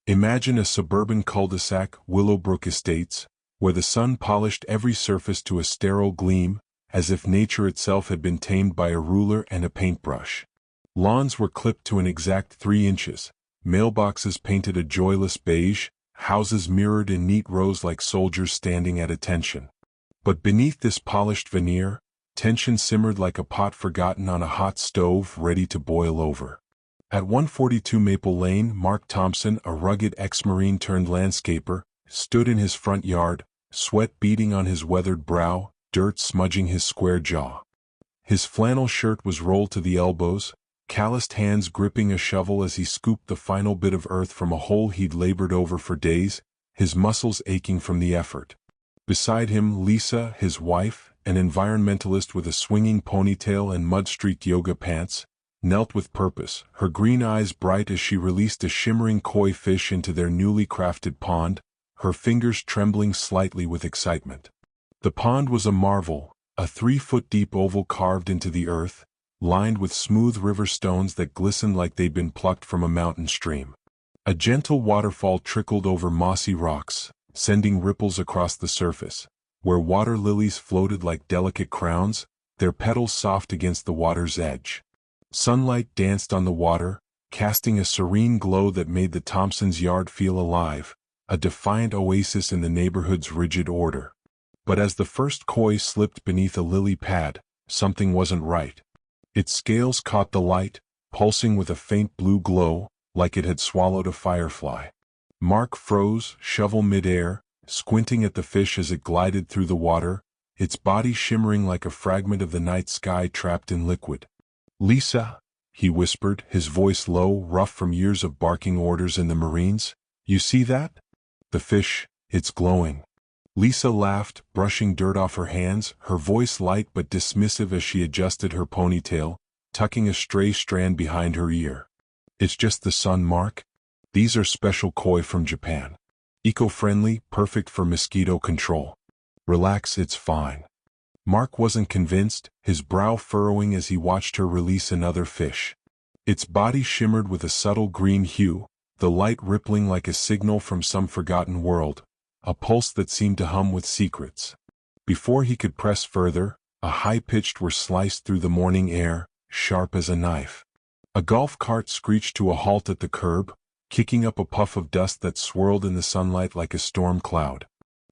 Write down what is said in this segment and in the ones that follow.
Imagine a suburban cul-de-sac, Willowbrook Estates, where the sun polished every surface to a sterile gleam, as if nature itself had been tamed by a ruler and a paintbrush. Lawns were clipped to an exact 3 inches, mailboxes painted a joyless beige, houses mirrored in neat rows like soldiers standing at attention. But beneath this polished veneer, tension simmered like a pot forgotten on a hot stove ready to boil over. At 142 Maple Lane, Mark Thompson, a rugged ex-Marine turned landscaper, stood in his front yard, sweat beading on his weathered brow, dirt smudging his square jaw. His flannel shirt was rolled to the elbows, calloused hands gripping a shovel as he scooped the final bit of earth from a hole he'd labored over for days, his muscles aching from the effort. Beside him, Lisa, his wife, an environmentalist with a swinging ponytail and mud-streaked yoga pants, knelt with purpose, her green eyes bright as she released a shimmering koi fish into their newly crafted pond, her fingers trembling slightly with excitement. The pond was a marvel, a 3-foot-deep oval carved into the earth, lined with smooth river stones that glistened like they'd been plucked from a mountain stream. A gentle waterfall trickled over mossy rocks, sending ripples across the surface, where water lilies floated like delicate crowns, their petals soft against the water's edge. Sunlight danced on the water, casting a serene glow that made the Thompsons' yard feel alive, a defiant oasis in the neighborhood's rigid order. But as the first koi slipped beneath a lily pad, something wasn't right. Its scales caught the light, pulsing with a faint blue glow, like it had swallowed a firefly. Mark froze, shovel midair, squinting at the fish as it glided through the water, its body shimmering like a fragment of the night sky trapped in liquid. "Lisa," he whispered, his voice low, rough from years of barking orders in the Marines, "you see that? The fish, it's glowing." Lisa laughed, brushing dirt off her hands, her voice light but dismissive as she adjusted her ponytail, tucking a stray strand behind her ear. "It's just the sun, Mark. These are special koi from Japan. Eco-friendly, perfect for mosquito control. Relax, it's fine." Mark wasn't convinced, his brow furrowing as he watched her release another fish. Its body shimmered with a subtle green hue, the light rippling like a signal from some forgotten world, a pulse that seemed to hum with secrets. Before he could press further, a high-pitched were sliced through the morning air, sharp as a knife. A golf cart screeched to a halt at the curb, kicking up a puff of dust that swirled in the sunlight like a storm cloud.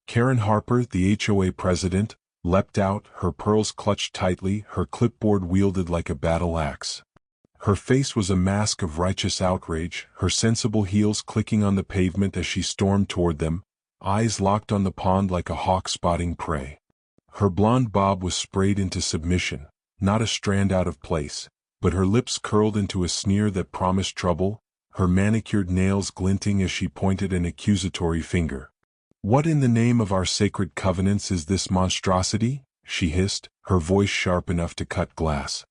Karen Harper, the HOA president, leapt out, her pearls clutched tightly, her clipboard wielded like a battle axe. Her face was a mask of righteous outrage, her sensible heels clicking on the pavement as she stormed toward them, eyes locked on the pond like a hawk spotting prey. Her blonde bob was sprayed into submission, not a strand out of place, but her lips curled into a sneer that promised trouble, her manicured nails glinting as she pointed an accusatory finger. "What in the name of our sacred covenants is this monstrosity?" she hissed, her voice sharp enough to cut glass.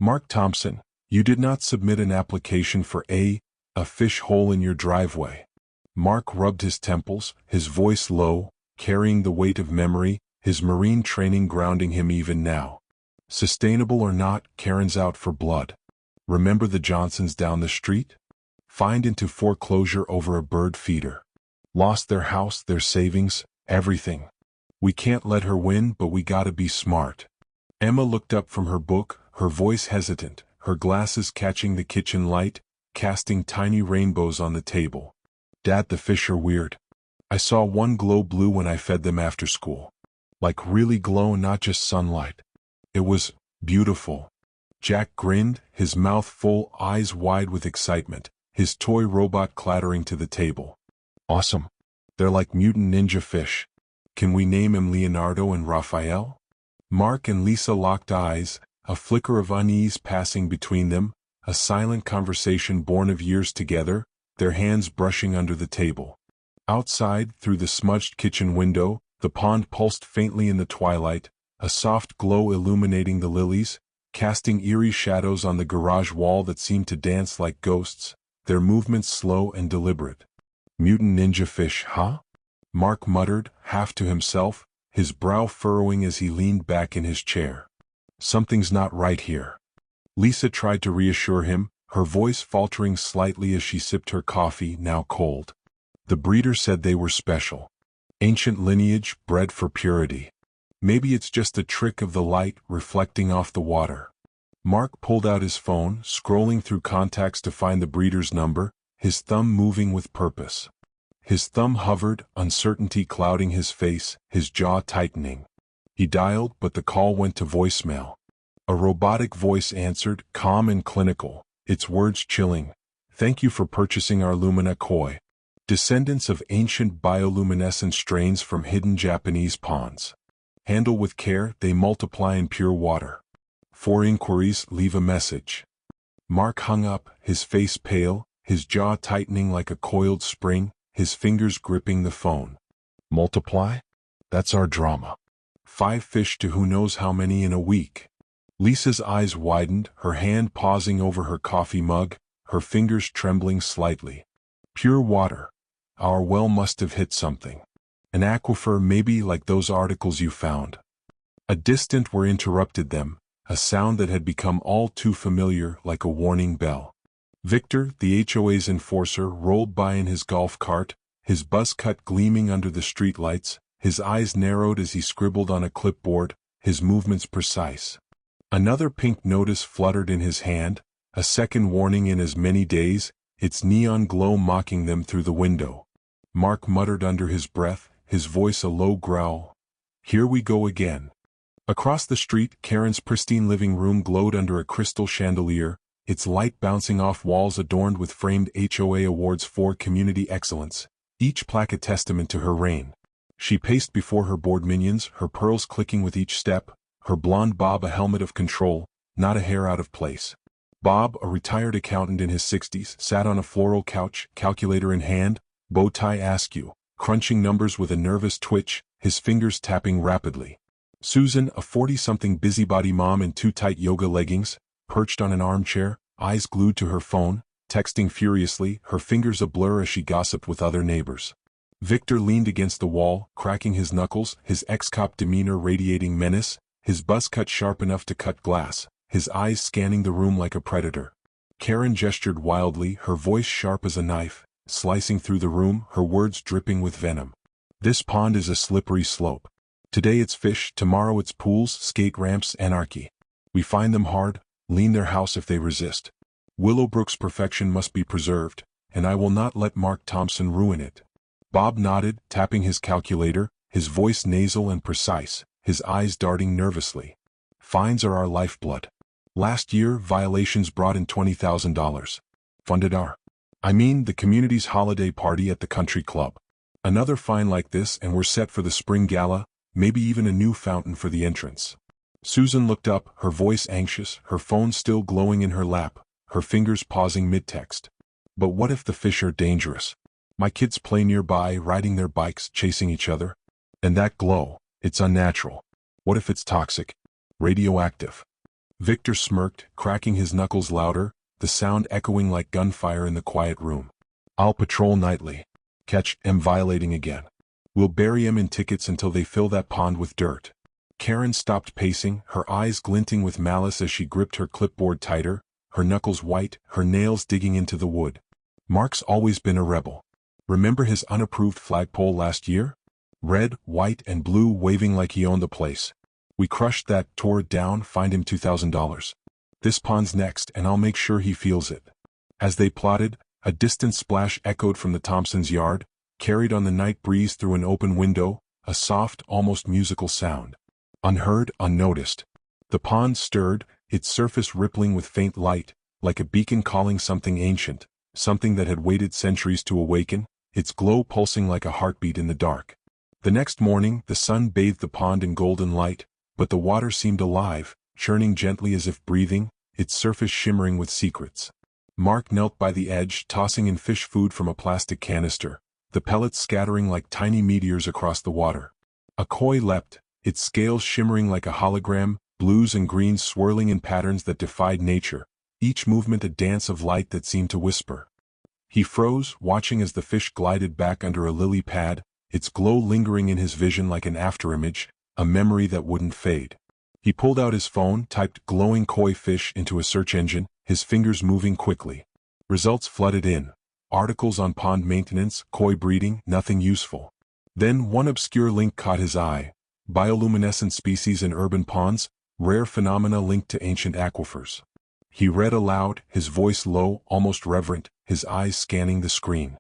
"Mark Thompson, you did not submit an application for a fish hole in your driveway." Mark rubbed his temples, his voice low, carrying the weight of memory, his Marine training grounding him even now. "Sustainable or not, Karen's out for blood. Remember the Johnsons down the street? Fined into foreclosure over a bird feeder. Lost their house, their savings, everything. We can't let her win, but we gotta be smart." Emma looked up from her book, her voice hesitant, her glasses catching the kitchen light, casting tiny rainbows on the table. "Dad, the fish are weird. I saw one glow blue when I fed them after school. Like really glow, not just sunlight. It was beautiful." Jack grinned, his mouth full, eyes wide with excitement, his toy robot clattering to the table. "Awesome. They're like mutant ninja fish. Can we name him Leonardo and Raphael?" Mark and Lisa locked eyes, a flicker of unease passing between them, a silent conversation born of years together, their hands brushing under the table. Outside, through the smudged kitchen window, the pond pulsed faintly in the twilight, a soft glow illuminating the lilies, casting eerie shadows on the garage wall that seemed to dance like ghosts, their movements slow and deliberate. "Mutant ninja fish, huh?" Mark muttered, half to himself, his brow furrowing as he leaned back in his chair. "Something's not right here." Lisa tried to reassure him, her voice faltering slightly as she sipped her coffee, now cold. The breeder said they were special. Ancient lineage, bred for purity. Maybe it's just a trick of the light reflecting off the water. Mark pulled out his phone, scrolling through contacts to find the breeder's number, his thumb moving with purpose. His thumb hovered, uncertainty clouding his face, his jaw tightening. He dialed, but the call went to voicemail. A robotic voice answered, calm and clinical, its words chilling. Thank you for purchasing our Lumina koi. Descendants of ancient bioluminescent strains from hidden Japanese ponds. Handle with care, they multiply in pure water. For inquiries, leave a message. Mark hung up, his face pale, his jaw tightening like a coiled spring, his fingers gripping the phone. Multiply? That's our drama. 5 fish to who knows how many in a week. Lisa's eyes widened, her hand pausing over her coffee mug, her fingers trembling slightly. Pure water. Our well must have hit something. An aquifer, maybe like those articles you found. A distant whir interrupted them, a sound that had become all too familiar, like a warning bell. Victor, the HOA's enforcer, rolled by in his golf cart, his buzz cut gleaming under the streetlights, his eyes narrowed as he scribbled on a clipboard, his movements precise. Another pink notice fluttered in his hand, a second warning in as many days, its neon glow mocking them through the window. Mark muttered under his breath, his voice a low growl. Here we go again. Across the street, Karen's pristine living room glowed under a crystal chandelier, its light bouncing off walls adorned with framed HOA awards for community excellence, each plaque a testament to her reign. She paced before her board minions, her pearls clicking with each step, her blonde bob a helmet of control, not a hair out of place. Bob, a retired accountant in his 60s, sat on a floral couch, calculator in hand, bow tie askew, crunching numbers with a nervous twitch, his fingers tapping rapidly. Susan, a 40-something busybody mom in too tight yoga leggings, perched on an armchair, eyes glued to her phone, texting furiously, her fingers a blur as she gossiped with other neighbors. Victor leaned against the wall, cracking his knuckles, his ex-cop demeanor radiating menace, his buzz cut sharp enough to cut glass, his eyes scanning the room like a predator. Karen gestured wildly, her voice sharp as a knife, slicing through the room, her words dripping with venom. This pond is a slippery slope. Today it's fish, tomorrow it's pools, skate ramps, anarchy. We find them hard, lean their house if they resist. Willowbrook's perfection must be preserved, and I will not let Mark Thompson ruin it. Bob nodded, tapping his calculator, his voice nasal and precise, his eyes darting nervously. Fines are our lifeblood. Last year, violations brought in $20,000. Funded the community's holiday party at the country club. Another fine like this and we're set for the spring gala, maybe even a new fountain for the entrance. Susan looked up, her voice anxious, her phone still glowing in her lap, her fingers pausing mid-text. But what if the fish are dangerous? My kids play nearby, riding their bikes, chasing each other. And that glow, it's unnatural. What if it's toxic? Radioactive. Victor smirked, cracking his knuckles louder, the sound echoing like gunfire in the quiet room. I'll patrol nightly. Catch em violating again. We'll bury em in tickets until they fill that pond with dirt. Karen stopped pacing, her eyes glinting with malice as she gripped her clipboard tighter, her knuckles white, her nails digging into the wood. Mark's always been a rebel. Remember his unapproved flagpole last year? Red, white, and blue waving like he owned the place. We crushed that, tore it down, fined him $2,000. This pond's next, and I'll make sure he feels it. As they plotted, a distant splash echoed from the Thompsons' yard, carried on the night breeze through an open window, a soft, almost musical sound. Unheard, unnoticed. The pond stirred, its surface rippling with faint light, like a beacon calling something ancient, something that had waited centuries to awaken, its glow pulsing like a heartbeat in the dark. The next morning, the sun bathed the pond in golden light, but the water seemed alive, churning gently as if breathing, its surface shimmering with secrets. Mark knelt by the edge, tossing in fish food from a plastic canister, the pellets scattering like tiny meteors across the water. A koi leapt, its scales shimmering like a hologram, blues and greens swirling in patterns that defied nature, each movement a dance of light that seemed to whisper. He froze, watching as the fish glided back under a lily pad, its glow lingering in his vision like an afterimage, a memory that wouldn't fade. He pulled out his phone, typed glowing koi fish into a search engine, his fingers moving quickly. Results flooded in. articles on pond maintenance, koi breeding, nothing useful. Then one obscure link caught his eye: bioluminescent species in urban ponds, rare phenomena linked to ancient aquifers. He read aloud, his voice low, almost reverent, his eyes scanning the screen.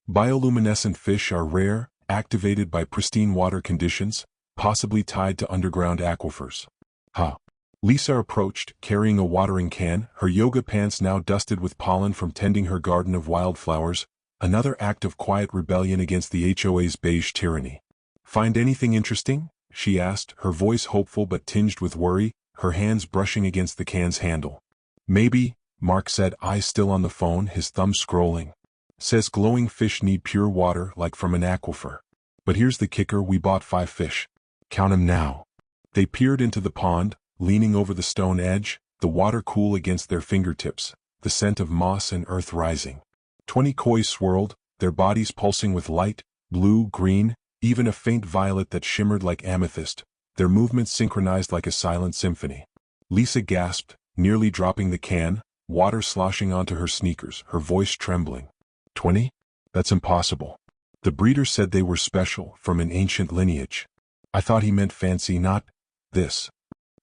Bioluminescent fish are rare, activated by pristine water conditions, possibly tied to underground aquifers. Huh. Lisa approached, carrying a watering can, her yoga pants now dusted with pollen from tending her garden of wildflowers, another act of quiet rebellion against the HOA's beige tyranny. "Find anything interesting?" she asked, her voice hopeful but tinged with worry, her hands brushing against the can's handle. "Maybe," Mark said, eyes still on the phone, his thumb scrolling. "Says glowing fish need pure water like from an aquifer. But here's the kicker, we bought 5 fish. Count 'em now." They peered into the pond, leaning over the stone edge, the water cool against their fingertips, the scent of moss and earth rising. 20 koi swirled, their bodies pulsing with light, blue, green, even a faint violet that shimmered like amethyst, their movements synchronized like a silent symphony. Lisa gasped, nearly dropping the can, water sloshing onto her sneakers, her voice trembling. 20? That's impossible. The breeder said they were special, from an ancient lineage. I thought he meant fancy, not this.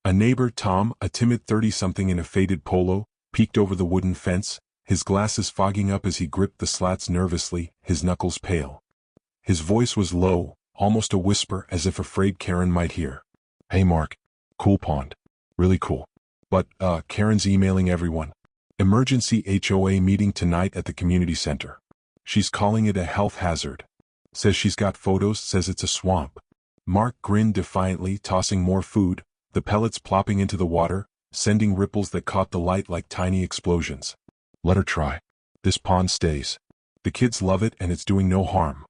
A neighbor, Tom, a timid 30-something in a faded polo, peeked over the wooden fence, his glasses fogging up as he gripped the slats nervously, his knuckles pale. His voice was low, almost a whisper, as if afraid Karen might hear. "Hey Mark. Cool pond. Really cool. But, Karen's emailing everyone. Emergency HOA meeting tonight at the community center. She's calling it a health hazard. Says she's got photos, says it's a swamp." Mark grinned defiantly, tossing more food, the pellets plopping into the water, sending ripples that caught the light like tiny explosions. "Let her try. This pond stays. The kids love it and it's doing no harm."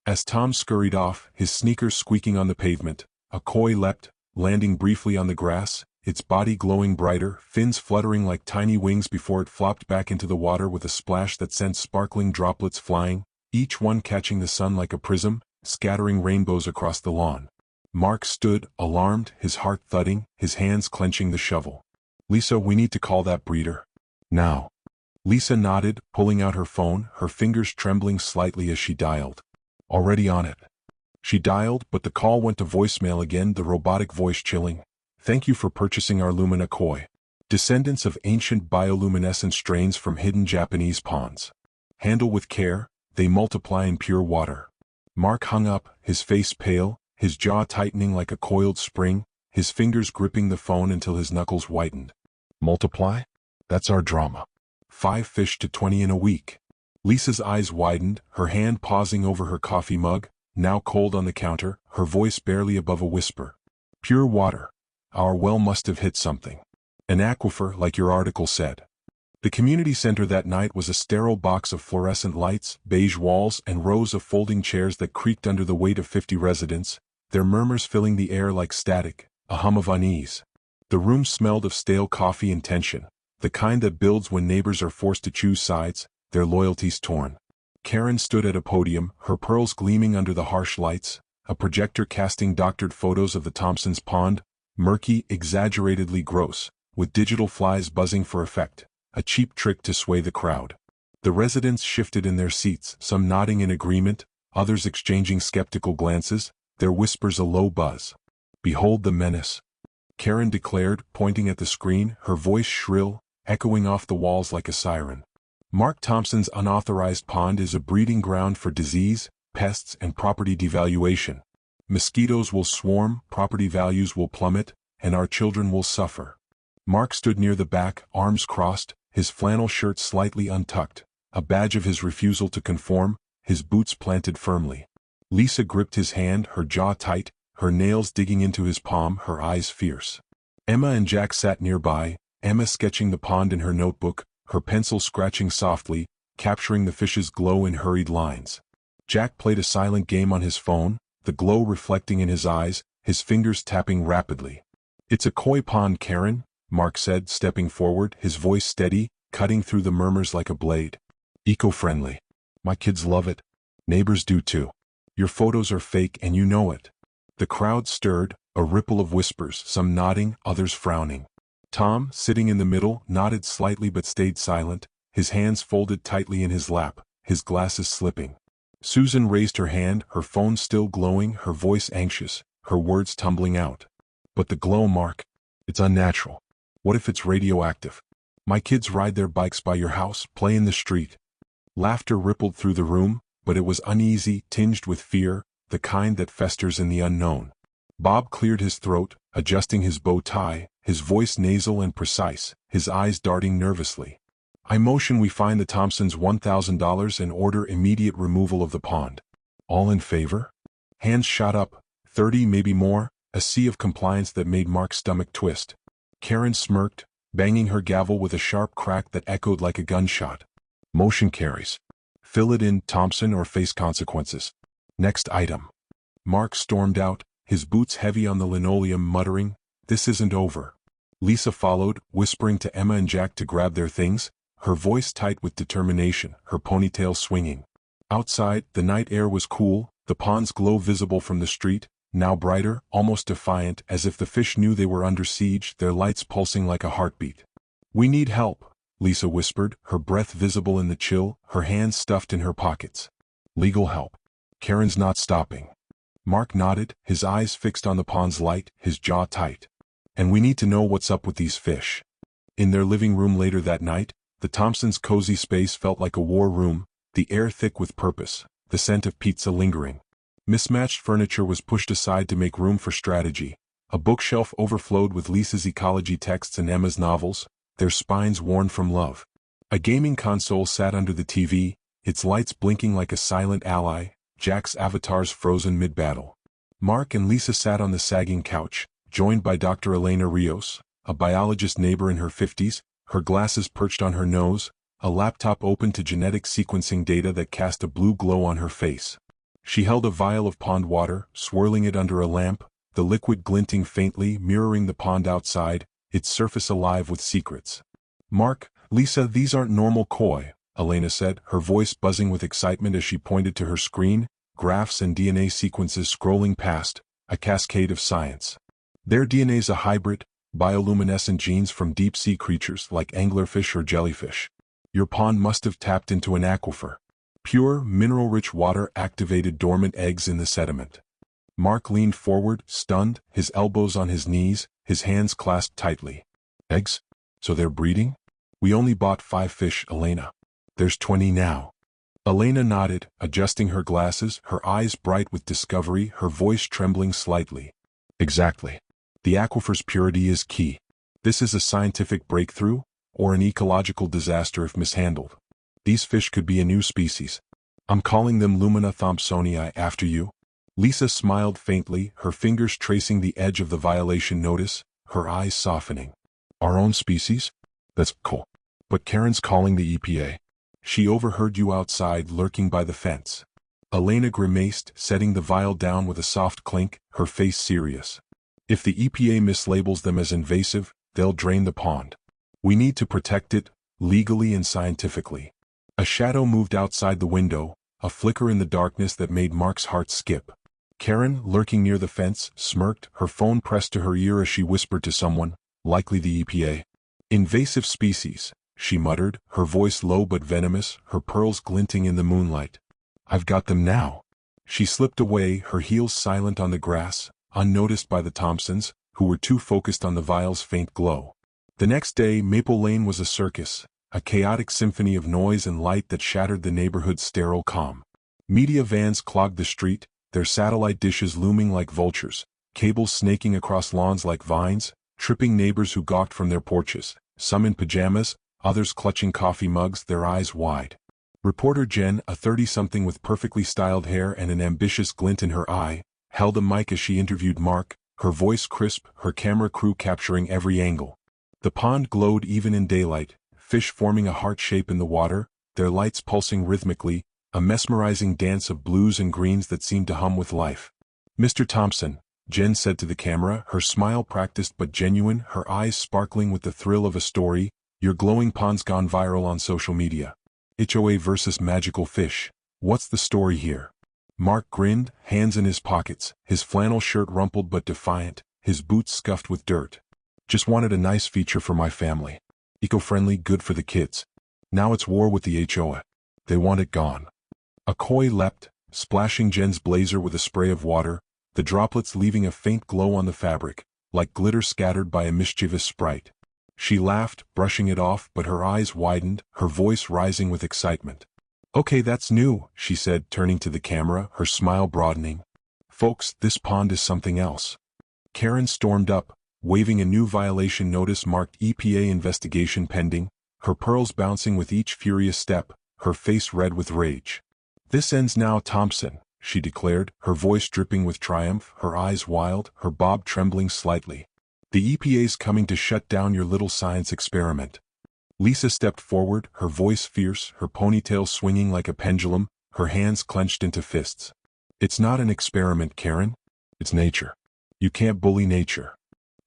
As Tom scurried off, his sneakers squeaking on the pavement, a koi leapt, landing briefly on the grass, its body glowing brighter, fins fluttering like tiny wings before it flopped back into the water with a splash that sent sparkling droplets flying, each one catching the sun like a prism, scattering rainbows across the lawn. Mark stood, alarmed, his heart thudding, his hands clenching the shovel. "Lisa, we need to call that breeder. Now." Lisa nodded, pulling out her phone, her fingers trembling slightly as she dialed. "Already on it." She dialed, but the call went to voicemail again, the robotic voice chilling. "Thank you for purchasing our Lumina koi. Descendants of ancient bioluminescent strains from hidden Japanese ponds. Handle with care, they multiply in pure water." Mark hung up, his face pale, his jaw tightening like a coiled spring, his fingers gripping the phone until his knuckles whitened. "Multiply? That's our drama. 5 fish to 20 in a week." Lisa's eyes widened, her hand pausing over her coffee mug, now cold on the counter, her voice barely above a whisper. "Pure water. Our well must have hit something. An aquifer, like your article said." The community center that night was a sterile box of fluorescent lights, beige walls, and rows of folding chairs that creaked under the weight of 50 residents, their murmurs filling the air like static, a hum of unease. The room smelled of stale coffee and tension, the kind that builds when neighbors are forced to choose sides, their loyalties torn. Karen stood at a podium, her pearls gleaming under the harsh lights, a projector casting doctored photos of the Thompson's pond, murky, exaggeratedly gross, with digital flies buzzing for effect, a cheap trick to sway the crowd. The residents shifted in their seats, some nodding in agreement, others exchanging skeptical glances, their whispers a low buzz. "Behold the menace," Karen declared, pointing at the screen, her voice shrill, echoing off the walls like a siren. "Mark Thompson's unauthorized pond is a breeding ground for disease, pests, and property devaluation. Mosquitoes will swarm, property values will plummet, and our children will suffer." Mark stood near the back, arms crossed, his flannel shirt slightly untucked, a badge of his refusal to conform, his boots planted firmly. Lisa gripped his hand, her jaw tight, her nails digging into his palm, her eyes fierce. Emma and Jack sat nearby, Emma sketching the pond in her notebook, her pencil scratching softly, capturing the fish's glow in hurried lines. Jack played a silent game on his phone, the glow reflecting in his eyes, his fingers tapping rapidly. "It's a koi pond, Karen," Mark said, stepping forward, his voice steady, cutting through the murmurs like a blade. "Eco-friendly. My kids love it. Neighbors do too. Your photos are fake and you know it." The crowd stirred, a ripple of whispers, some nodding, others frowning. Tom, sitting in the middle, nodded slightly but stayed silent, his hands folded tightly in his lap, his glasses slipping. Susan raised her hand, her phone still glowing, her voice anxious, her words tumbling out. But the glow, Mark, it's unnatural. What if it's radioactive? My kids ride their bikes by your house, play in the street. Laughter rippled through the room, but it was uneasy, tinged with fear, the kind that festers in the unknown. Bob cleared his throat, adjusting his bow tie, his voice nasal and precise, his eyes darting nervously. I motion we fine the Thompsons $1,000 and order immediate removal of the pond. All in favor? Hands shot up, 30 maybe more, a sea of compliance that made Mark's stomach twist. Karen smirked, banging her gavel with a sharp crack that echoed like a gunshot. Motion carries. Fill it in, Thompson, or face consequences. Next item. Mark stormed out, his boots heavy on the linoleum, muttering, "This isn't over." Lisa followed, whispering to Emma and Jack to grab their things, her voice tight with determination, her ponytail swinging. Outside, the night air was cool, the pond's glow visible from the street, now brighter, almost defiant, as if the fish knew they were under siege, their lights pulsing like a heartbeat. "We need help," Lisa whispered, her breath visible in the chill, her hands stuffed in her pockets. "Legal help. Karen's not stopping." Mark nodded, his eyes fixed on the pond's light, his jaw tight. "And we need to know what's up with these fish." In their living room later that night, the Thompsons' cozy space felt like a war room, the air thick with purpose, the scent of pizza lingering. Mismatched furniture was pushed aside to make room for strategy. A bookshelf overflowed with Lisa's ecology texts and Emma's novels, their spines worn from love. A gaming console sat under the TV, its lights blinking like a silent ally, Jack's avatars frozen mid-battle. Mark and Lisa sat on the sagging couch, joined by Dr. Elena Rios, a biologist neighbor in her 50s, her glasses perched on her nose, a laptop open to genetic sequencing data that cast a blue glow on her face. She held a vial of pond water, swirling it under a lamp, the liquid glinting faintly, mirroring the pond outside, its surface alive with secrets. "Mark, Lisa, these aren't normal koi," Elena said, her voice buzzing with excitement as she pointed to her screen, graphs and DNA sequences scrolling past, a cascade of science. "Their DNA's a hybrid, bioluminescent genes from deep-sea creatures like anglerfish or jellyfish. Your pond must have tapped into an aquifer. Pure, mineral-rich water activated dormant eggs in the sediment." Mark leaned forward, stunned, his elbows on his knees, his hands clasped tightly. "Eggs? So they're breeding? We only bought 5 fish, Elena. There's 20 now." Elena nodded, adjusting her glasses, her eyes bright with discovery, her voice trembling slightly. "Exactly. The aquifer's purity is key. This is a scientific breakthrough, or an ecological disaster if mishandled. These fish could be a new species. I'm calling them Lumina thompsonii after you." Lisa smiled faintly, her fingers tracing the edge of the violation notice, her eyes softening. "Our own species? That's cool. But Karen's calling the EPA. She overheard you outside, lurking by the fence." Elena grimaced, setting the vial down with a soft clink, her face serious. "If the EPA mislabels them as invasive, they'll drain the pond. We need to protect it, legally and scientifically." A shadow moved outside the window, a flicker in the darkness that made Mark's heart skip. Karen, lurking near the fence, smirked, her phone pressed to her ear as she whispered to someone, likely the EPA. "Invasive species," she muttered, her voice low but venomous, her pearls glinting in the moonlight. "I've got them now." She slipped away, her heels silent on the grass, unnoticed by the Thompsons, who were too focused on the vial's faint glow. The next day, Maple Lane was a circus, a chaotic symphony of noise and light that shattered the neighborhood's sterile calm. Media vans clogged the street, their satellite dishes looming like vultures, cables snaking across lawns like vines, tripping neighbors who gawked from their porches, some in pajamas, others clutching coffee mugs, their eyes wide. Reporter Jen, a 30-something with perfectly styled hair and an ambitious glint in her eye, held a mic as she interviewed Mark, her voice crisp, her camera crew capturing every angle. The pond glowed even in daylight, fish forming a heart shape in the water, their lights pulsing rhythmically, a mesmerizing dance of blues and greens that seemed to hum with life. "Mr. Thompson," Jen said to the camera, her smile practiced but genuine, her eyes sparkling with the thrill of a story, "your glowing pond's gone viral on social media. HOA versus magical fish. What's the story here?" Mark grinned, hands in his pockets, his flannel shirt rumpled but defiant, his boots scuffed with dirt. "Just wanted a nice feature for my family. Eco-friendly, good for the kids. Now it's war with the HOA. They want it gone. A koi leapt, splashing Jen's blazer with a spray of water, the droplets leaving a faint glow on the fabric, like glitter scattered by a mischievous sprite. She laughed, brushing it off, but her eyes widened, her voice rising with excitement. "Okay, that's new," she said, turning to the camera, her smile broadening. "Folks, this pond is something else." Karen stormed up, waving a new violation notice marked EPA investigation pending, her pearls bouncing with each furious step, her face red with rage. "This ends now, Thompson," she declared, her voice dripping with triumph, her eyes wild, her bob trembling slightly. "The EPA's coming to shut down your little science experiment." Lisa stepped forward, her voice fierce, her ponytail swinging like a pendulum, her hands clenched into fists. "It's not an experiment, Karen. It's nature. You can't bully nature."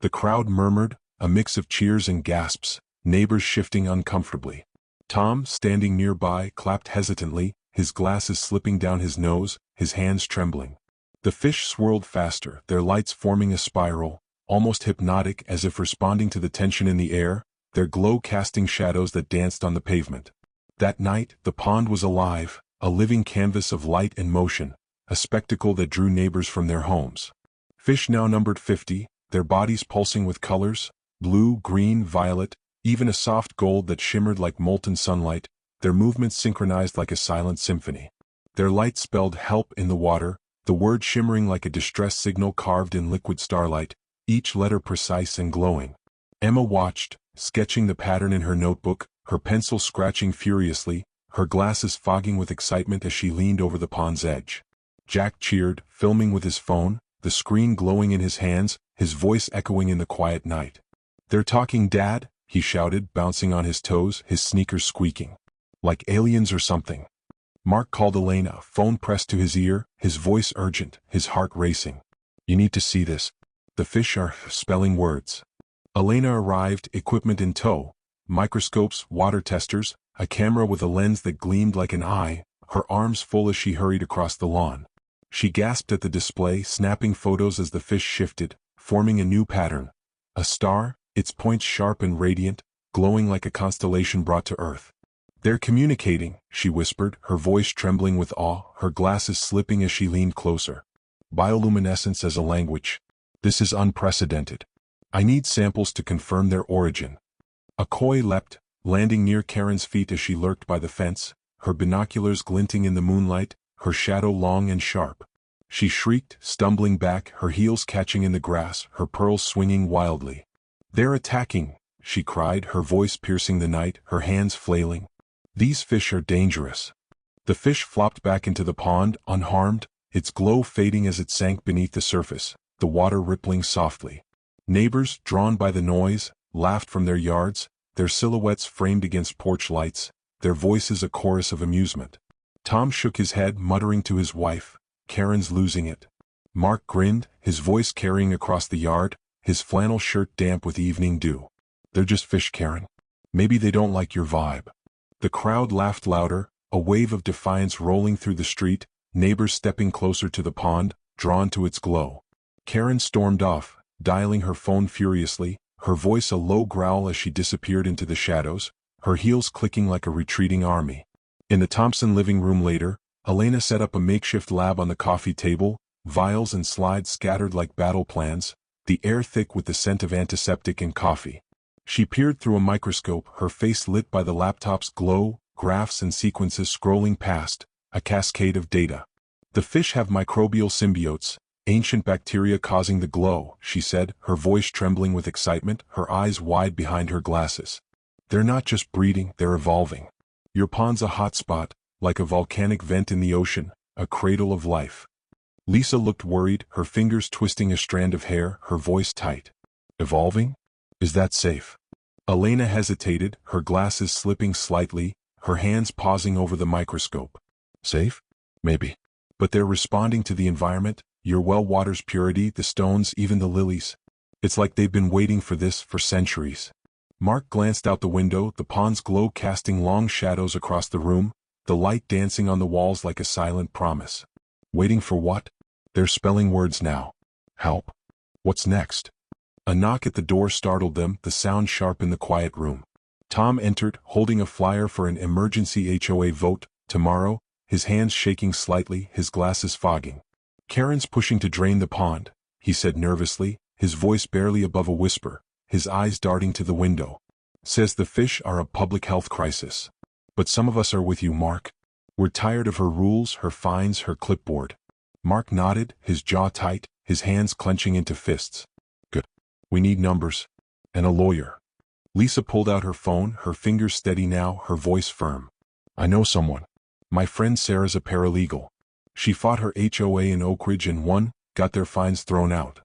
The crowd murmured, a mix of cheers and gasps, neighbors shifting uncomfortably. Tom, standing nearby, clapped hesitantly, his glasses slipping down his nose, his hands trembling. The fish swirled faster, their lights forming a spiral, almost hypnotic as if responding to the tension in the air, their glow casting shadows that danced on the pavement. That night, the pond was alive, a living canvas of light and motion, a spectacle that drew neighbors from their homes. Fish now numbered 50, their bodies pulsing with colors, blue, green, violet, even a soft gold that shimmered like molten sunlight, their movements synchronized like a silent symphony. Their light spelled help in the water, the word shimmering like a distress signal carved in liquid starlight, each letter precise and glowing. Emma watched, sketching the pattern in her notebook, her pencil scratching furiously, her glasses fogging with excitement as she leaned over the pond's edge. Jack cheered, filming with his phone, the screen glowing in his hands, his voice echoing in the quiet night. "They're talking, Dad," he shouted, bouncing on his toes, his sneakers squeaking. "Like aliens or something." Mark called Elena, phone pressed to his ear, his voice urgent, his heart racing. "You need to see this. The fish are spelling words." Elena arrived, equipment in tow, microscopes, water testers, a camera with a lens that gleamed like an eye, her arms full as she hurried across the lawn. She gasped at the display, snapping photos as the fish shifted, forming a new pattern. A star, its points sharp and radiant, glowing like a constellation brought to Earth. "They're communicating," she whispered, her voice trembling with awe, her glasses slipping as she leaned closer. "Bioluminescence as a language. This is unprecedented. I need samples to confirm their origin." A koi leapt, landing near Karen's feet as she lurked by the fence, her binoculars glinting in the moonlight, her shadow long and sharp. She shrieked, stumbling back, her heels catching in the grass, her pearls swinging wildly. "They're attacking," she cried, her voice piercing the night, her hands flailing. "These fish are dangerous." The fish flopped back into the pond, unharmed, its glow fading as it sank beneath the surface, the water rippling softly. Neighbors, drawn by the noise, laughed from their yards, their silhouettes framed against porch lights, their voices a chorus of amusement. Tom shook his head, muttering to his wife, "Karen's losing it." Mark grinned, his voice carrying across the yard, his flannel shirt damp with evening dew. "They're just fish, Karen. Maybe they don't like your vibe." The crowd laughed louder, a wave of defiance rolling through the street, neighbors stepping closer to the pond, drawn to its glow. Karen stormed off, dialing her phone furiously, her voice a low growl as she disappeared into the shadows, her heels clicking like a retreating army. In the Thompson living room later, Elena set up a makeshift lab on the coffee table, vials and slides scattered like battle plans, the air thick with the scent of antiseptic and coffee. She peered through a microscope, her face lit by the laptop's glow, graphs and sequences scrolling past, a cascade of data. "The fish have microbial symbiotes, ancient bacteria causing the glow," she said, her voice trembling with excitement, her eyes wide behind her glasses. "They're not just breeding, they're evolving. Your pond's a hotspot, like a volcanic vent in the ocean, a cradle of life." Lisa looked worried, her fingers twisting a strand of hair, her voice tight. "Evolving? Is that safe?" Elena hesitated, her glasses slipping slightly, her hands pausing over the microscope. "Safe? Maybe. But they're responding to the environment, your well water's purity, the stones, even the lilies. It's like they've been waiting for this for centuries." Mark glanced out the window, the pond's glow casting long shadows across the room, the light dancing on the walls like a silent promise. Waiting for what? They're spelling words now. Help. What's next? A knock at the door startled them, the sound sharp in the quiet room. Tom entered, holding a flyer for an emergency HOA vote, Tomorrow, his hands shaking slightly, his glasses fogging. Karen's pushing to drain the pond, he said nervously, his voice barely above a whisper, his eyes darting to the window. Says the fish are a public health crisis. But some of us are with you, Mark. We're tired of her rules, her fines, her clipboard. Mark nodded, his jaw tight, his hands clenching into fists. Good. We need numbers. And a lawyer. Lisa pulled out her phone, her fingers steady now, her voice firm. I know someone. My friend Sarah's a paralegal. She fought her HOA in Oak Ridge and won, got their fines thrown out.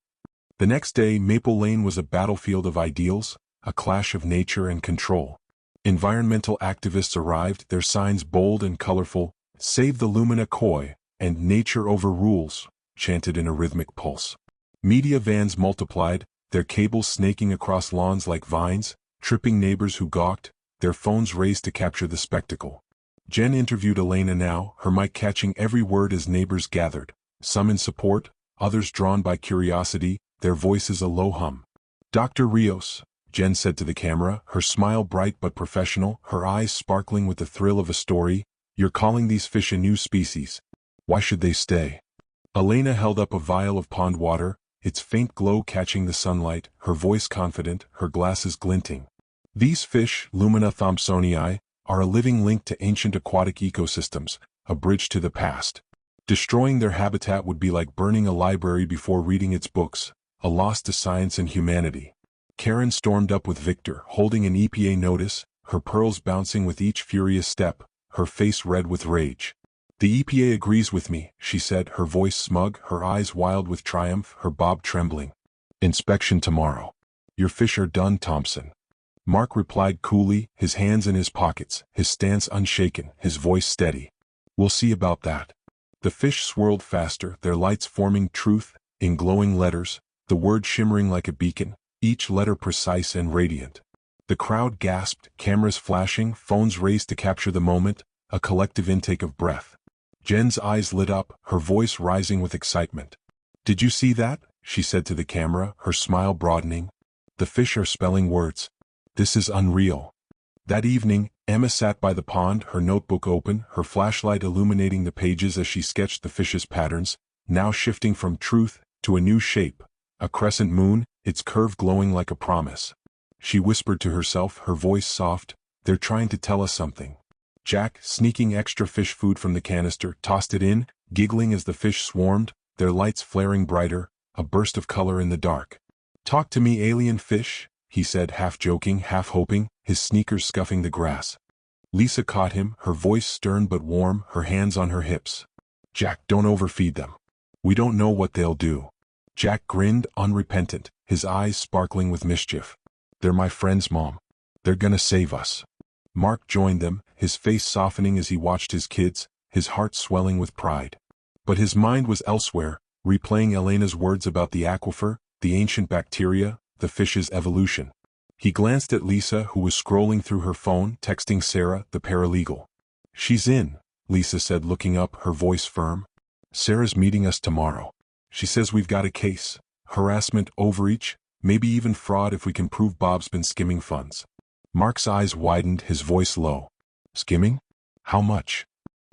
The next day, Maple Lane was a battlefield of ideals, a clash of nature and control. Environmental activists arrived, their signs bold and colorful, Save the Lumina Koi, and Nature Over Rules, chanted in a rhythmic pulse. Media vans multiplied, their cables snaking across lawns like vines, tripping neighbors who gawked, their phones raised to capture the spectacle. Jen interviewed Elena now, her mic catching every word as neighbors gathered, some in support, others drawn by curiosity, their voices a low hum. Dr. Rios, Jen said to the camera, her smile bright but professional, her eyes sparkling with the thrill of a story, you're calling these fish a new species. Why should they stay? Elena held up a vial of pond water, its faint glow catching the sunlight, her voice confident, her glasses glinting. These fish, Lumina thompsonii, are a living link to ancient aquatic ecosystems, a bridge to the past. Destroying their habitat would be like burning a library before reading its books, a loss to science and humanity. Karen stormed up with Victor, holding an EPA notice, her pearls bouncing with each furious step, her face red with rage. The EPA agrees with me, she said, her voice smug, her eyes wild with triumph, her bob trembling. Inspection tomorrow. Your fish are done, Thompson. Mark replied coolly, his hands in his pockets, his stance unshaken, his voice steady. We'll see about that. The fish swirled faster, their lights forming truth, in glowing letters, the word shimmering like a beacon, each letter precise and radiant. The crowd gasped, cameras flashing, phones raised to capture the moment, a collective intake of breath. Jen's eyes lit up, her voice rising with excitement. Did you see that? She said to the camera, her smile broadening. The fish are spelling words. This is unreal. That evening, Emma sat by the pond, her notebook open, her flashlight illuminating the pages as she sketched the fish's patterns, now shifting from truth to a new shape, a crescent moon, its curve glowing like a promise. She whispered to herself, her voice soft, they're trying to tell us something. Jack, sneaking extra fish food from the canister, tossed it in, giggling as the fish swarmed, their lights flaring brighter, a burst of color in the dark. Talk to me, alien fish, he said, half joking, half hoping, his sneakers scuffing the grass. Lisa caught him, her voice stern but warm, her hands on her hips. Jack, don't overfeed them. We don't know what they'll do. Jack grinned, unrepentant, his eyes sparkling with mischief. They're my friends, Mom. They're gonna save us. Mark joined them, his face softening as he watched his kids, his heart swelling with pride. But his mind was elsewhere, replaying Elena's words about the aquifer, the ancient bacteria, the fish's evolution. He glanced at Lisa, who was scrolling through her phone, texting Sarah, the paralegal. She's in, Lisa said, looking up, her voice firm. Sarah's meeting us tomorrow. She says we've got a case. Harassment, overreach, maybe even fraud if we can prove Bob's been skimming funds. Mark's eyes widened, his voice low. Skimming? How much?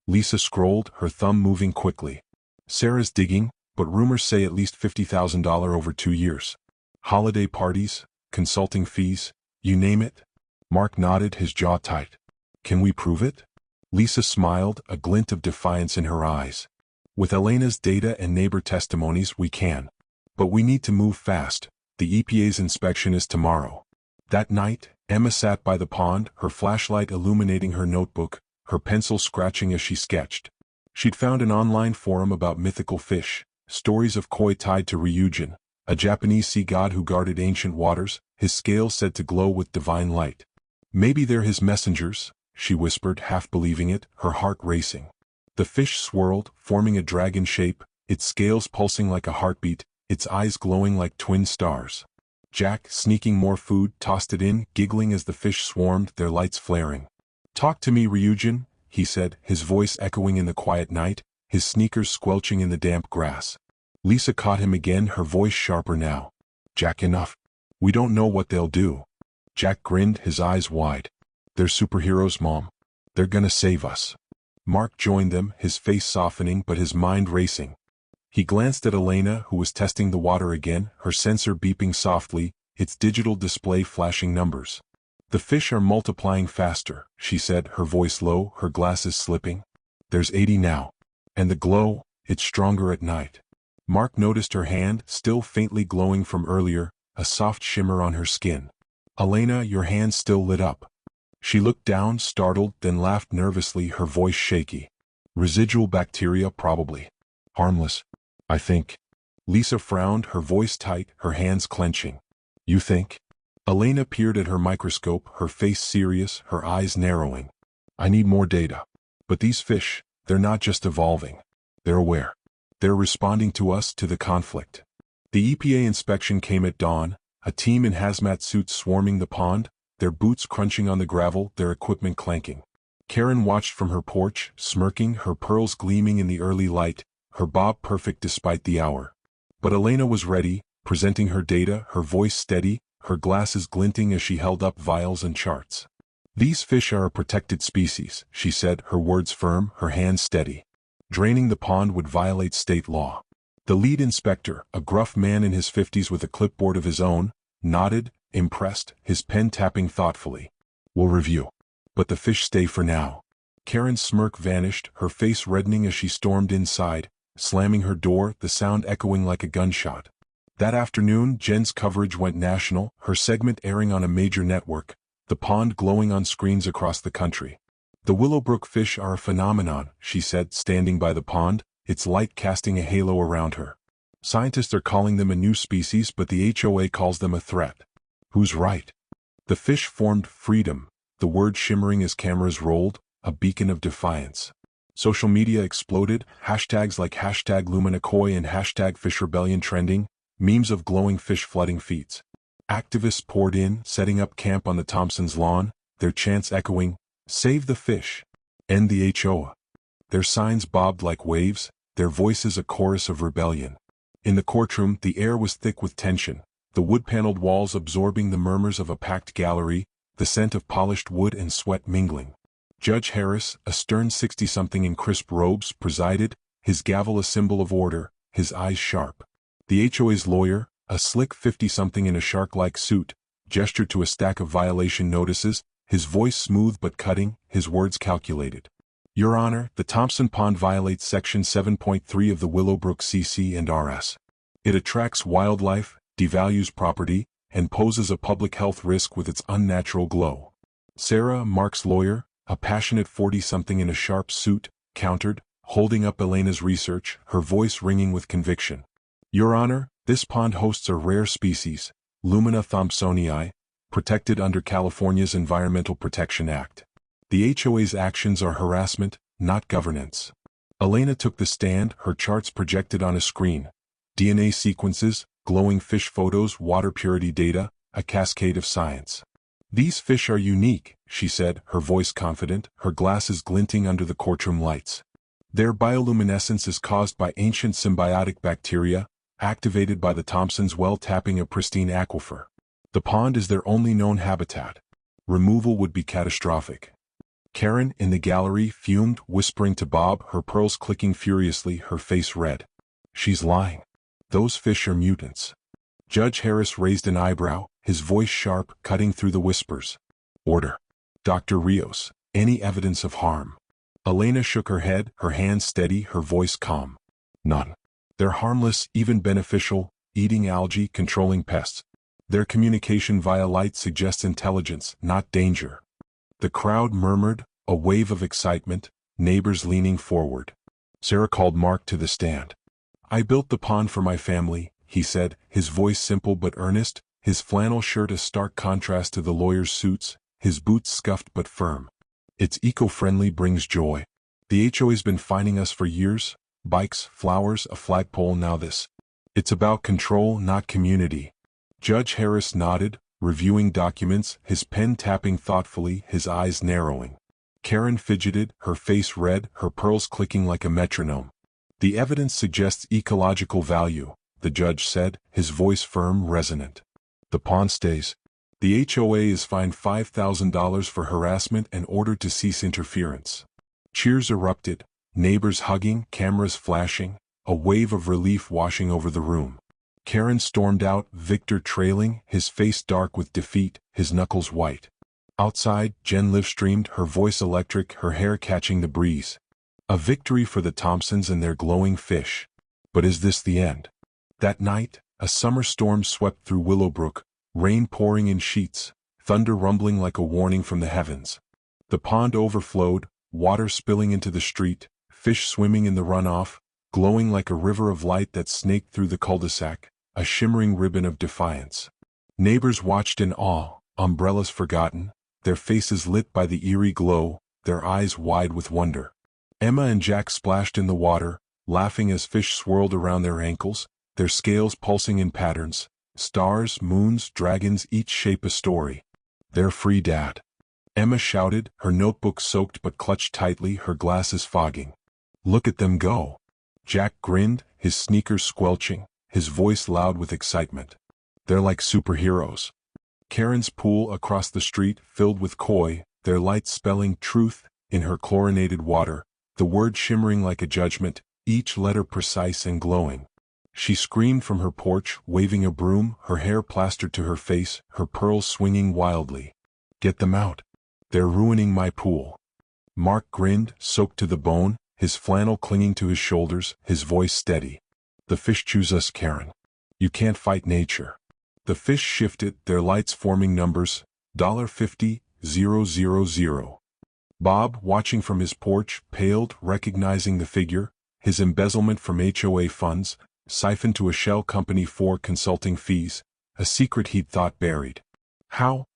Lisa scrolled, her thumb moving quickly. Sarah's digging, but rumors say at least $50,000 over 2 years. Holiday parties, consulting fees, you name it. Mark nodded, his jaw tight. Can we prove it? Lisa smiled, a glint of defiance in her eyes. With Elena's data and neighbor testimonies, we can. But we need to move fast. The EPA's inspection is tomorrow. That night, Emma sat by the pond, her flashlight illuminating her notebook, her pencil scratching as she sketched. She'd found an online forum about mythical fish, stories of koi tied to Ryujin, a Japanese sea god who guarded ancient waters, his scales said to glow with divine light. Maybe they're his messengers, she whispered, half believing it, her heart racing. The fish swirled, forming a dragon shape, its scales pulsing like a heartbeat, its eyes glowing like twin stars. Jack, sneaking more food, tossed it in, giggling as the fish swarmed, their lights flaring. Talk to me, Ryujin, he said, his voice echoing in the quiet night, his sneakers squelching in the damp grass. Lisa caught him again, her voice sharper now. Jack, enough. We don't know what they'll do. Jack grinned, his eyes wide. They're superheroes, Mom. They're gonna save us. Mark joined them, his face softening but his mind racing. He glanced at Elena, who was testing the water again, her sensor beeping softly, its digital display flashing numbers. "The fish are multiplying faster," she said, her voice low, her glasses slipping. "There's 80 now. And the glow, it's stronger at night." Mark noticed her hand, still faintly glowing from earlier, a soft shimmer on her skin. "Elena, your hand still lit up." She looked down, startled, then laughed nervously, her voice shaky. "Residual bacteria, probably. Harmless, I think." Lisa frowned, her voice tight, her hands clenching. "You think?" Elena peered at her microscope, her face serious, her eyes narrowing. "I need more data. But these fish, they're not just evolving. They're aware. They're responding to us, to the conflict." The EPA inspection came at dawn, a team in hazmat suits swarming the pond, their boots crunching on the gravel, their equipment clanking. Karen watched from her porch, smirking, her pearls gleaming in the early light, her bob perfect despite the hour. But Elena was ready, presenting her data, her voice steady, her glasses glinting as she held up vials and charts. "These fish are a protected species," she said, her words firm, her hands steady. "Draining the pond would violate state law." The lead inspector, a gruff man in his 50s with a clipboard of his own, nodded, impressed, his pen tapping thoughtfully. "We'll review. But the fish stay for now." Karen's smirk vanished, her face reddening as she stormed inside, slamming her door, the sound echoing like a gunshot. That afternoon, Jen's coverage went national, her segment airing on a major network, the pond glowing on screens across the country. "The Willowbrook fish are a phenomenon," she said, standing by the pond, its light casting a halo around her. "Scientists are calling them a new species, but the HOA calls them a threat." "Who's right?" The fish formed freedom, the word shimmering as cameras rolled, a beacon of defiance. Social media exploded, hashtags like #LumanaKoi and #FishRebellion trending, memes of glowing fish flooding feeds. Activists poured in, setting up camp on the Thompsons' lawn, their chants echoing, "Save the fish! End the HOA!" Their signs bobbed like waves, their voices a chorus of rebellion. In the courtroom, the air was thick with tension, the wood-paneled walls absorbing the murmurs of a packed gallery, the scent of polished wood and sweat mingling. Judge Harris, a stern 60-something in crisp robes, presided, his gavel a symbol of order, his eyes sharp. The HOA's lawyer, a slick 50-something in a shark-like suit, gestured to a stack of violation notices, his voice smooth but cutting, his words calculated. "Your Honor, the Thompson Pond violates Section 7.3 of the Willowbrook CC&RS. It attracts wildlife, devalues property, and poses a public health risk with its unnatural glow." Sarah, Mark's lawyer, a passionate 40-something in a sharp suit, countered, holding up Elena's research, her voice ringing with conviction. "Your Honor, this pond hosts a rare species, Lumina thompsonii, protected under California's Environmental Protection Act. The HOA's actions are harassment, not governance." Elena took the stand, her charts projected on a screen. DNA sequences, glowing fish photos, water purity data, a cascade of science. "These fish are unique," she said, her voice confident, her glasses glinting under the courtroom lights. "Their bioluminescence is caused by ancient symbiotic bacteria, activated by the Thompsons' well tapping a pristine aquifer. The pond is their only known habitat. Removal would be catastrophic." Karen, in the gallery, fumed, whispering to Bob, her pearls clicking furiously, her face red. "She's lying. Those fish are mutants." Judge Harris raised an eyebrow, his voice sharp, cutting through the whispers. "Order. Dr. Rios, any evidence of harm?" Elena shook her head, her hands steady, her voice calm. "None. They're harmless, even beneficial, eating algae, controlling pests. Their communication via light suggests intelligence, not danger." The crowd murmured, a wave of excitement, neighbors leaning forward. Sarah called Mark to the stand. "I built the pond for my family," he said, his voice simple but earnest, his flannel shirt a stark contrast to the lawyer's suits, his boots scuffed but firm. "It's eco-friendly, brings joy. The HOA's been finding us for years, bikes, flowers, a flagpole, now this. It's about control, not community." Judge Harris nodded, reviewing documents, his pen tapping thoughtfully, his eyes narrowing. Karen fidgeted, her face red, her pearls clicking like a metronome. "The evidence suggests ecological value," the judge said, his voice firm, resonant. "The pond stays. The HOA is fined $5,000 for harassment and ordered to cease interference." Cheers erupted, neighbors hugging, cameras flashing, a wave of relief washing over the room. Karen stormed out, Victor trailing, his face dark with defeat, his knuckles white. Outside, Jen live-streamed, her voice electric, her hair catching the breeze. A victory for the Thompsons and their glowing fish. But is this the end? That night, a summer storm swept through Willowbrook, rain pouring in sheets, thunder rumbling like a warning from the heavens. The pond overflowed, water spilling into the street, fish swimming in the runoff, glowing like a river of light that snaked through the cul-de-sac, a shimmering ribbon of defiance. Neighbors watched in awe, umbrellas forgotten, their faces lit by the eerie glow, their eyes wide with wonder. Emma and Jack splashed in the water, laughing as fish swirled around their ankles, their scales pulsing in patterns. Stars, moons, dragons, each shape a story. They're free, Dad. Emma shouted, her notebook soaked but clutched tightly, her glasses fogging. Look at them go. Jack grinned, his sneakers squelching, his voice loud with excitement. They're like superheroes. Karen's pool across the street filled with koi, their lights spelling truth in her chlorinated water, the word shimmering like a judgment, each letter precise and glowing. She screamed from her porch, waving a broom, her hair plastered to her face, her pearls swinging wildly. Get them out. They're ruining my pool. Mark grinned, soaked to the bone, his flannel clinging to his shoulders, his voice steady. The fish choose us, Karen. You can't fight nature. The fish shifted, their lights forming numbers, $50, 000. Bob, watching from his porch, paled, recognizing the figure, his embezzlement from HOA funds, siphoned to a shell company for consulting fees, a secret he'd thought buried. How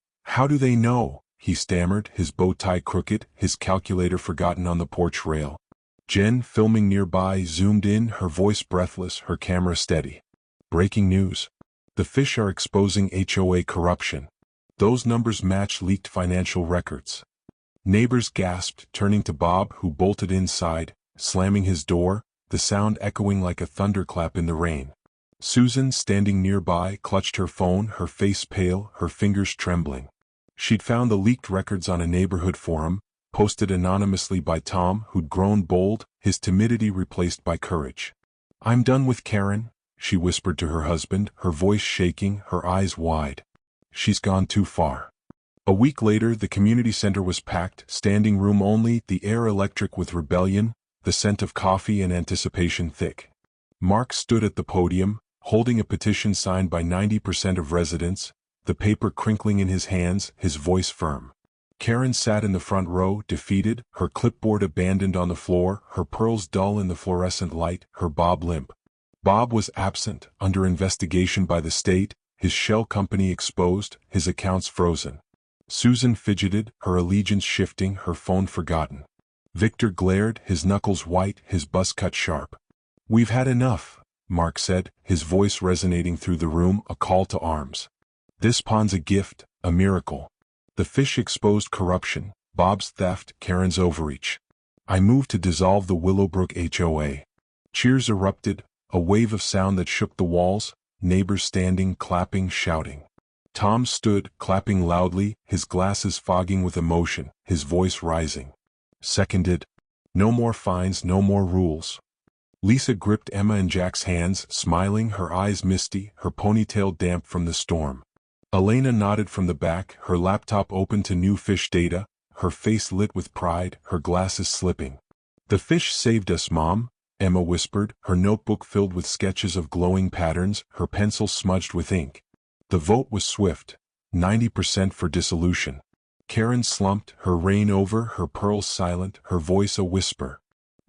do they know? He stammered, his bow tie crooked, his calculator forgotten on the porch rail. Jen, filming nearby, zoomed in, her voice breathless, her camera steady. Breaking news. The fish are exposing HOA corruption. Those numbers match leaked financial records. Neighbors gasped, turning to Bob, who bolted inside, slamming his door, the sound echoing like a thunderclap in the rain. Susan, standing nearby, clutched her phone, her face pale, her fingers trembling. She'd found the leaked records on a neighborhood forum, posted anonymously by Tom, who'd grown bold, his timidity replaced by courage. I'm done with Karen, she whispered to her husband, her voice shaking, her eyes wide. She's gone too far. A week later, the community center was packed, standing room only, the air electric with rebellion, the scent of coffee and anticipation thick. Mark stood at the podium, holding a petition signed by 90% of residents, the paper crinkling in his hands, his voice firm. Karen sat in the front row, defeated, her clipboard abandoned on the floor, her pearls dull in the fluorescent light, her bob limp. Bob was absent, under investigation by the state, his shell company exposed, his accounts frozen. Susan fidgeted, her allegiance shifting, her phone forgotten. Victor glared, his knuckles white, his buzz cut sharp. We've had enough, Mark said, his voice resonating through the room, a call to arms. This pond's a gift, a miracle. The fish exposed corruption, Bob's theft, Karen's overreach. I moved to dissolve the Willowbrook HOA. Cheers erupted, a wave of sound that shook the walls, neighbors standing, clapping, shouting. Tom stood, clapping loudly, his glasses fogging with emotion, his voice rising. Seconded. No more fines, no more rules. Lisa gripped Emma and Jack's hands, smiling, her eyes misty, her ponytail damp from the storm. Elena nodded from the back, her laptop open to new fish data, her face lit with pride, her glasses slipping. The fish saved us, Mom, Emma whispered, her notebook filled with sketches of glowing patterns, her pencil smudged with ink. The vote was swift, 90% for dissolution. Karen slumped, her reign over, her pearls silent, her voice a whisper.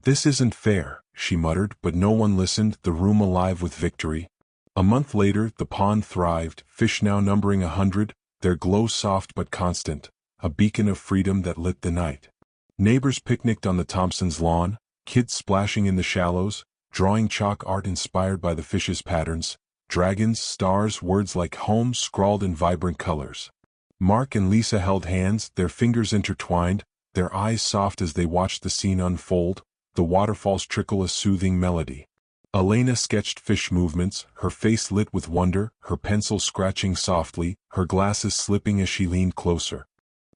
This isn't fair, she muttered, but no one listened, the room alive with victory. A month later, the pond thrived, fish now numbering 100, their glow soft but constant, a beacon of freedom that lit the night. Neighbors picnicked on the Thompsons' lawn, kids splashing in the shallows, drawing chalk art inspired by the fish's patterns, dragons, stars, words like home scrawled in vibrant colors. Mark and Lisa held hands, their fingers intertwined, their eyes soft as they watched the scene unfold, the waterfalls trickle a soothing melody. Elena sketched fish movements, her face lit with wonder, her pencil scratching softly, her glasses slipping as she leaned closer.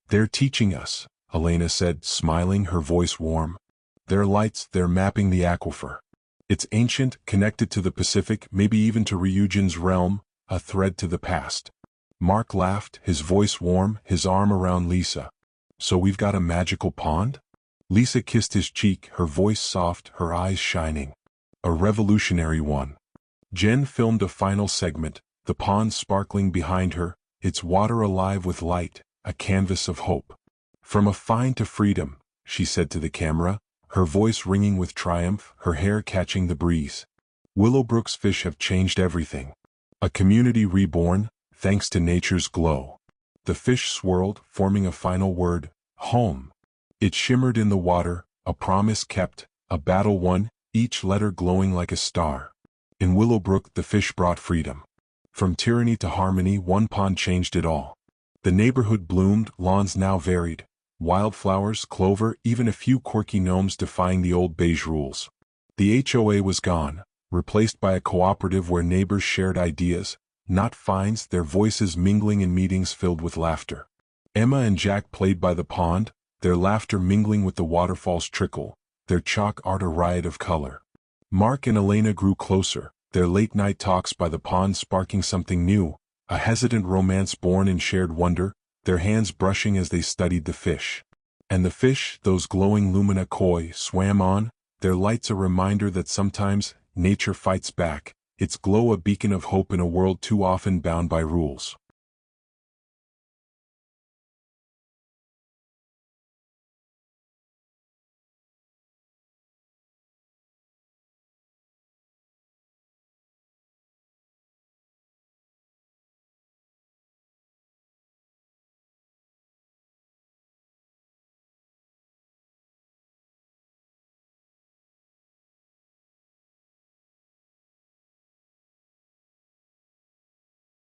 They're teaching us, Elena said, smiling, her voice warm. Their lights, they're mapping the aquifer. It's ancient, connected to the Pacific, maybe even to Ryujin's realm, a thread to the past. Mark laughed, his voice warm, his arm around Lisa. So we've got a magical pond? Lisa kissed his cheek, her voice soft, her eyes shining. A revolutionary one. Jen filmed a final segment, the pond sparkling behind her, its water alive with light, a canvas of hope. From a find to freedom, she said to the camera, her voice ringing with triumph, her hair catching the breeze. Willowbrook's fish have changed everything. A community reborn, thanks to nature's glow. The fish swirled, forming a final word, home. It shimmered in the water, a promise kept, a battle won, each letter glowing like a star. In Willowbrook the fish brought freedom. From tyranny to harmony, one pond changed it all. The neighborhood bloomed, lawns now varied. Wildflowers, clover, even a few quirky gnomes defying the old beige rules. The HOA was gone, replaced by a cooperative where neighbors shared ideas, not fines, their voices mingling in meetings filled with laughter. Emma and Jack played by the pond, their laughter mingling with the waterfall's trickle, their chalk art a riot of color. Mark and Elena grew closer, their late-night talks by the pond sparking something new, a hesitant romance born in shared wonder, their hands brushing as they studied the fish. And the fish, those glowing lumina koi, swam on, their lights a reminder that sometimes nature fights back, its glow a beacon of hope in a world too often bound by rules.